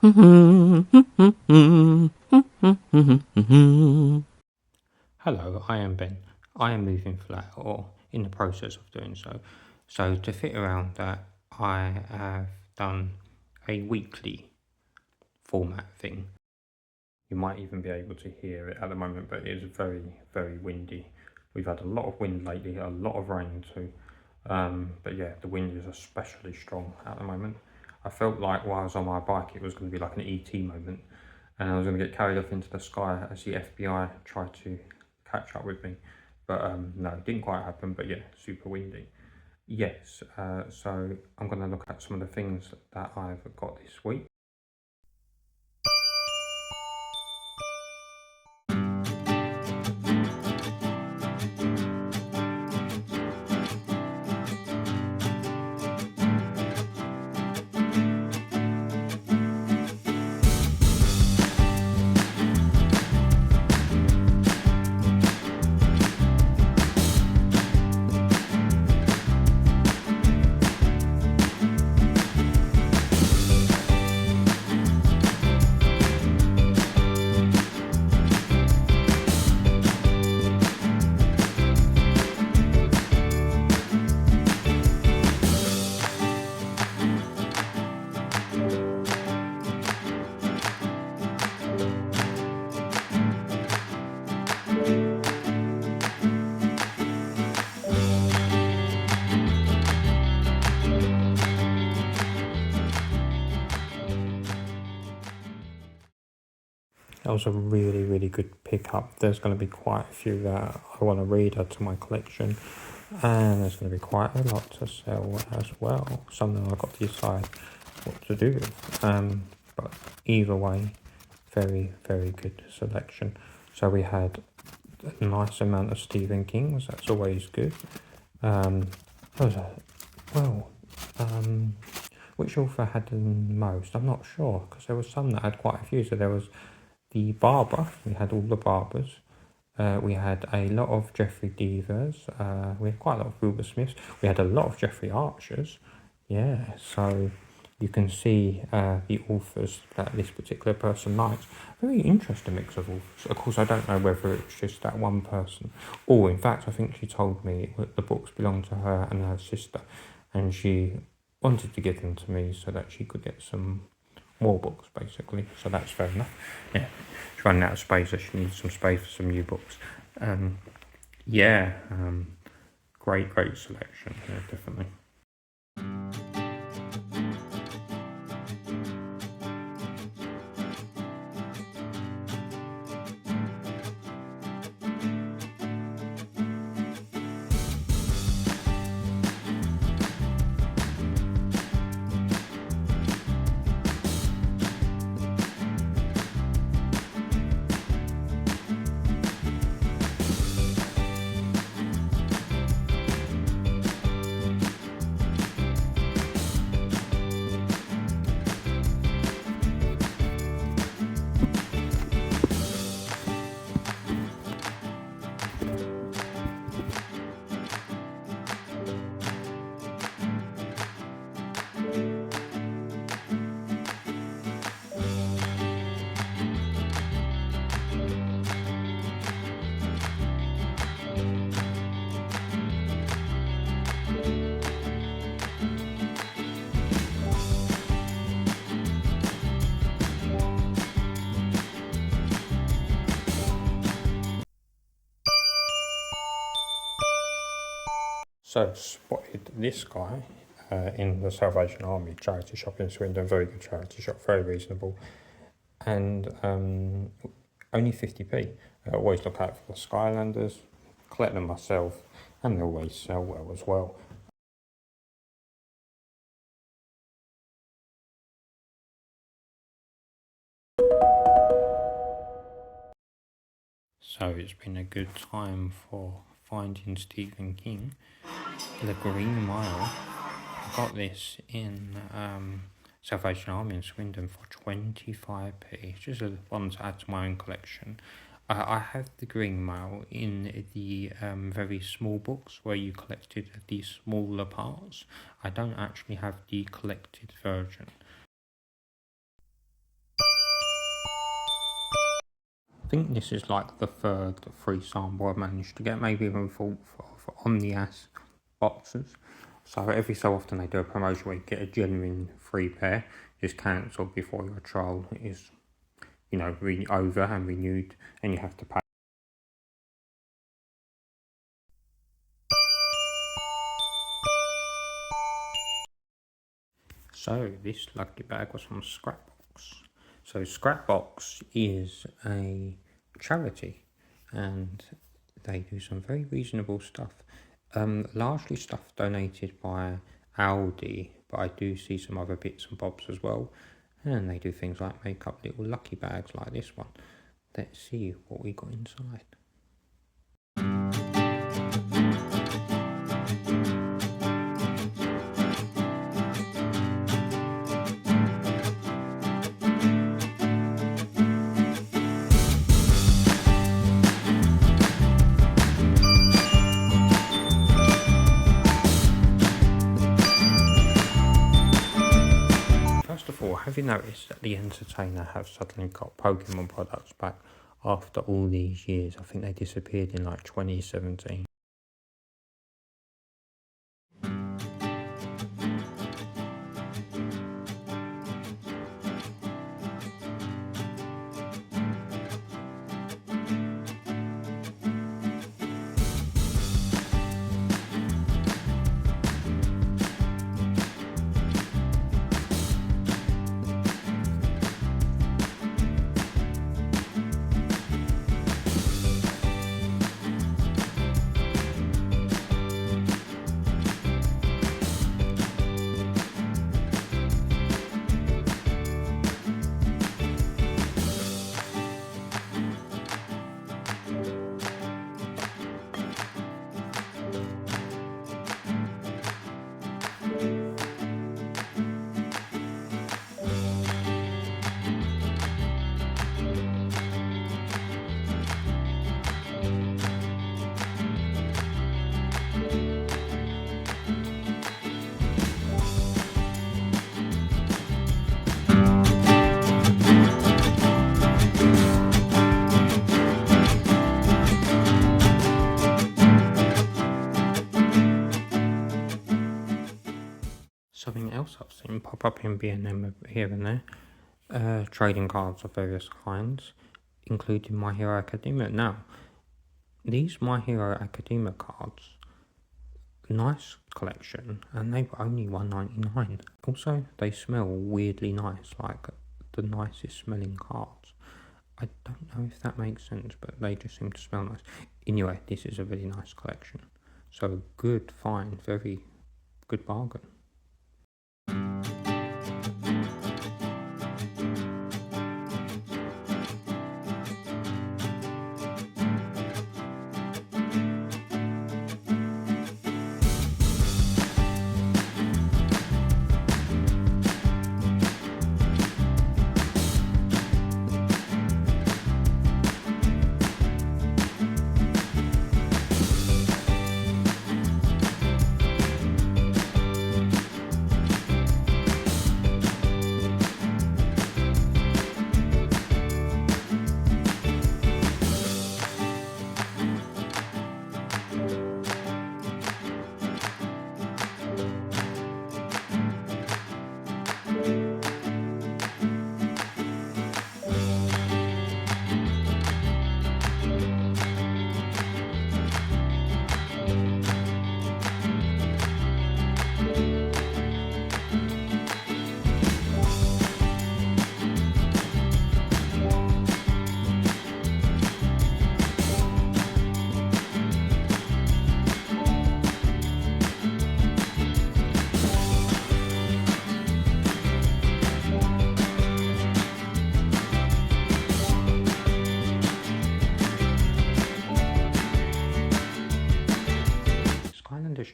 Hello, I am Ben. I am moving flat, or in the process of doing so. So to fit around that, I have done a weekly format thing. You might even be able to hear it at the moment, but it is very, very windy. We've had a lot of wind lately, a lot of rain too. But yeah, the wind is especially strong at the moment. I felt like while I was on my bike, it was going to be like an ET moment, and I was going to get carried off into the sky as the FBI tried to catch up with me. But no, it didn't quite happen, but yeah, super windy. Yes, so I'm going to look at some of the things that I've got this week. That was a really, really good pickup. There's going to be quite a few that I want to read add to my collection, and there's going to be quite a lot to sell as well. Something I've got to decide what to do with. But either way, very, very good selection. So we had a nice amount of Stephen King's. That's always good. Which author had the most? I'm not sure, because there was some that had quite a few. So there was the Barber. We had all the Barbers. We had a lot of Jeffrey Devers. We had quite a lot of Wilbur Smiths. We had a lot of Jeffrey Archers. Yeah, so you can see the authors that this particular person likes. Very interesting mix of authors. Of course, I don't know whether it's just that one person, or in fact, I think she told me that the books belonged to her and her sister, and she wanted to give them to me so that she could get some more books, basically. So that's fair enough. Yeah, she's running out of space, so she needs some space for some new books. Great selection. Yeah, definitely. So spotted this guy in the Salvation Army charity shop in Swindon. Very good charity shop, very reasonable, and only 50p. I always look out for the Skylanders, collect them myself, and they always sell well as well. So it's been a good time for finding Stephen King. The Green Mile. I got this in Salvation Army in Swindon for 25p. Just a one to add to my own collection. I have the Green Mile in the very small books where you collected the smaller parts. I don't actually have the collected version. I think this is like the third free sample I've managed to get, maybe even fourth of Omnias boxes. So every so often they do a promotion where you get a genuine free pair, just cancel before your trial is, over and renewed, and you have to pay. So this lucky bag was from Scrapbox. So Scrapbox is a charity, and they do some very reasonable stuff. Largely stuff donated by Aldi, but I do see some other bits and bobs as well. And they do things like make up little lucky bags like this one. Let's see what we got inside. First of all, have you noticed that the Entertainer have suddenly got Pokemon products back after all these years? I think they disappeared in like 2017. Something else I've seen pop up in B&M here and there, trading cards of various kinds, including My Hero Academia. Now, these My Hero Academia cards, nice collection, and they were only $1.99. Also, they smell weirdly nice, like the nicest smelling cards. I don't know if that makes sense, but they just seem to smell nice. Anyway, this is a really nice collection. So good find, very good bargain.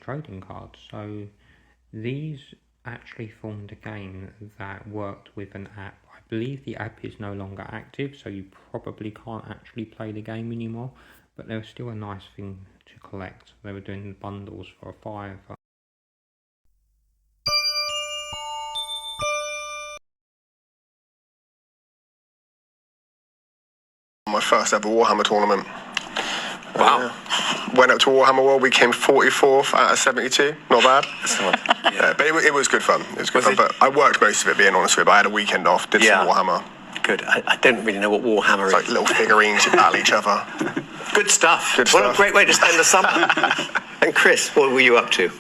Trading cards. So these actually formed a game that worked with an app. I believe the app is no longer active, so you probably can't actually play the game anymore, but they're still a nice thing to collect. They were doing bundles for a $5. my first ever Warhammer tournament. Wow. Went up to Warhammer World. We came 44th out of 72. Not bad. But it was good fun. It was good fun. But I worked most of it, being honest with you. But I had a weekend off. Did some Warhammer. Good. I don't really know what Warhammer is. Like little figurines, you battle each other. Good stuff. Good What stuff. a great way to spend the summer. And Chris, what were you up to?